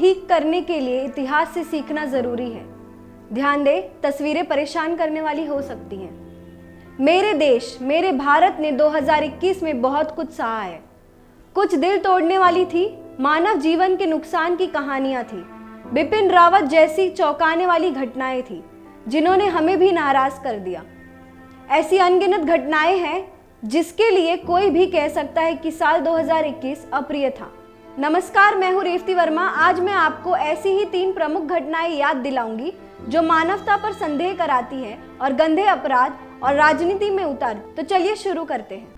ठीक करने के लिए इतिहास से सीखना जरूरी है। ध्यान दें, तस्वीरें परेशान करने वाली हो सकती हैं। मेरे देश, मेरे भारत ने 2021 में बहुत कुछ सहा है। कुछ दिल तोड़ने वाली थी, मानव जीवन के नुकसान की कहानियां थी। बिपिन रावत जैसी चौंकाने वाली घटनाएं थी, जिन्होंने हमें भी नाराज कर दिया। ऐसी अनगिनत घटनाएं हैं जिसके लिए कोई भी कह सकता है कि साल 2021 अप्रिय था। नमस्कार, मैं हूं रेवती वर्मा। आज मैं आपको ऐसी ही 3 प्रमुख घटनाएं याद दिलाऊंगी जो मानवता पर संदेह कराती हैं और गंदे अपराध और राजनीति में उतार। तो चलिए शुरू करते हैं।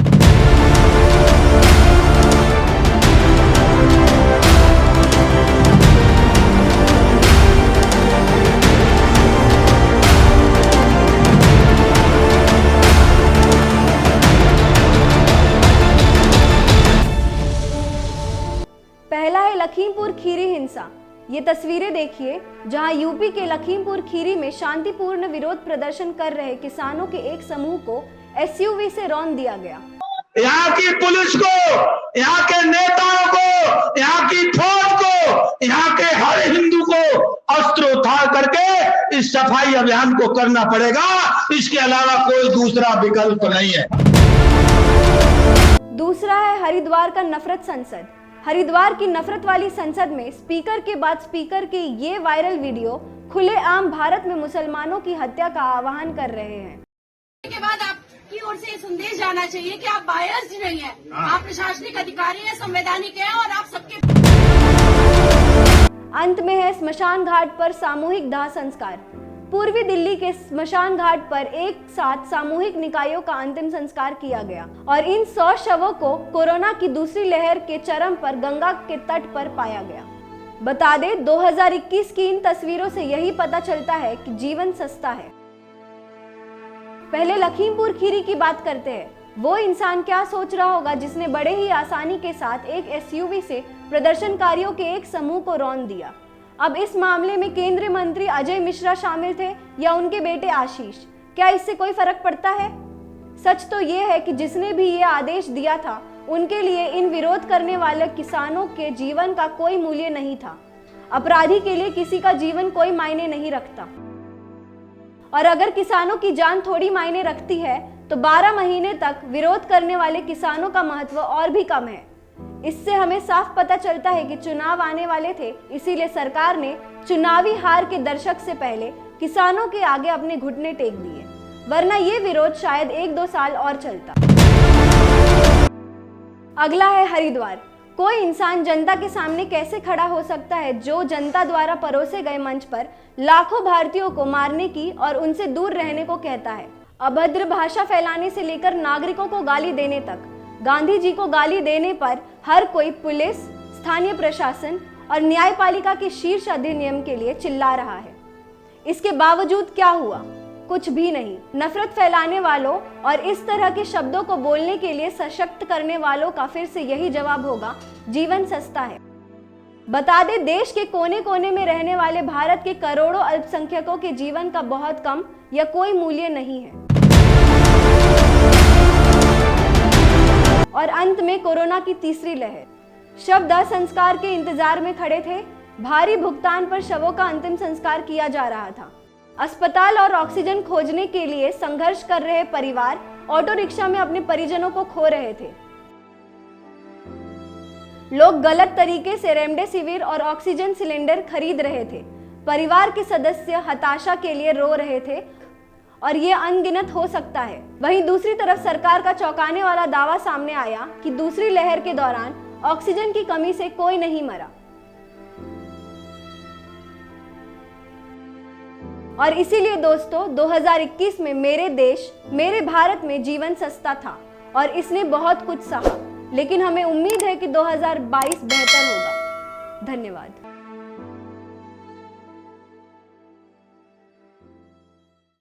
पहला है लखीमपुर खीरी हिंसा। ये तस्वीरें देखिए, जहां यूपी के लखीमपुर खीरी में शांतिपूर्ण विरोध प्रदर्शन कर रहे किसानों के एक समूह को एसयूवी से रौंद दिया गया। यहाँ की पुलिस को, यहाँ के नेताओं को, यहाँ की फौज को, यहाँ के हर हिंदू को अस्त्र उठा करके इस सफाई अभियान को करना पड़ेगा। इसके अलावा कोई दूसरा विकल्प नहीं है। दूसरा है हरिद्वार का नफरत संसद। हरिद्वार की नफरत वाली संसद में स्पीकर के बाद स्पीकर के ये वायरल वीडियो खुलेआम भारत में मुसलमानों की हत्या का आह्वान कर रहे हैं। के बाद आपकी ओर से संदेश जाना चाहिए कि आप बायस्ड नहीं है, आप प्रशासनिक अधिकारी हैं, संवैधानिक हैं और आप सबके। अंत में है स्मशान घाट पर सामूहिक दाह संस्कार। पूर्वी दिल्ली के स्मशान घाट पर एक साथ सामूहिक निकायों का अंतिम संस्कार किया गया और इन 100 शवों को कोरोना की दूसरी लहर के चरम पर गंगा के तट पर पाया गया। बता दें, 2021 की इन तस्वीरों से यही पता चलता है कि जीवन सस्ता है। पहले लखीमपुर खीरी की बात करते हैं। वो इंसान क्या सोच रहा होगा जिसने बड़े ही आसानी के साथ एक एसयूवी से प्रदर्शनकारियों के एक समूह को रौंद दिया। अब इस मामले में केंद्रीय मंत्री अजय मिश्रा शामिल थे या उनके बेटे आशीष, क्या इससे कोई फर्क पड़ता है? सच तो ये है कि जिसने भी ये आदेश दिया था उनके लिए इन विरोध करने वाले किसानों के जीवन का कोई मूल्य नहीं था। अपराधी के लिए किसी का जीवन कोई मायने नहीं रखता, और अगर किसानों की जान थोड़ी मायने रखती है तो 12 महीने तक विरोध करने वाले किसानों का महत्व और भी कम है। इससे हमें साफ पता चलता है कि चुनाव आने वाले थे, इसीलिए सरकार ने चुनावी हार के दशक से पहले किसानों के आगे अपने घुटने टेक दिए, वरना ये विरोध शायद 1-2 साल और चलता। अगला है हरिद्वार। कोई इंसान जनता के सामने कैसे खड़ा हो सकता है जो जनता द्वारा परोसे गए मंच पर लाखों भारतीयों को मारने की और उनसे दूर रहने को कहता है। अभद्र भाषा फैलाने से लेकर नागरिकों को गाली देने तक, गांधी जी को गाली देने पर हर कोई पुलिस, स्थानीय प्रशासन और न्यायपालिका के शीर्ष अधिनियम के लिए चिल्ला रहा है। इसके बावजूद क्या हुआ? कुछ भी नहीं। नफरत फैलाने वालों और इस तरह के शब्दों को बोलने के लिए सशक्त करने वालों का फिर से यही जवाब होगा, जीवन सस्ता है। बता दें, देश के कोने कोने में रहने वाले भारत के करोड़ों अल्पसंख्यकों के जीवन का बहुत कम या कोई मूल्य नहीं है। और अंत में कोरोना की तीसरी लहर। शव दाह संस्कार के इंतजार में खड़े थे। भारी भुगतान पर शवों का अंतिम संस्कार किया जा रहा था। अस्पताल और ऑक्सीजन खोजने के लिए संघर्ष कर रहे परिवार ऑटो रिक्शा में अपने परिजनों को खो रहे थे। लोग गलत तरीके से रेमडेसिविर और ऑक्सीजन सिलेंडर खरीद रहे थे। परिवार के सदस्य हताशा के लिए रो रहे थे और ये अनगिनत हो सकता है। वहीं दूसरी तरफ सरकार का चौंकाने वाला दावा सामने आया कि दूसरी लहर के दौरान ऑक्सीजन की कमी से कोई नहीं मरा। और इसीलिए दोस्तों, 2021 में मेरे देश, मेरे भारत में जीवन सस्ता था और इसने बहुत कुछ सहा, लेकिन हमें उम्मीद है कि 2022 बेहतर होगा। धन्यवाद।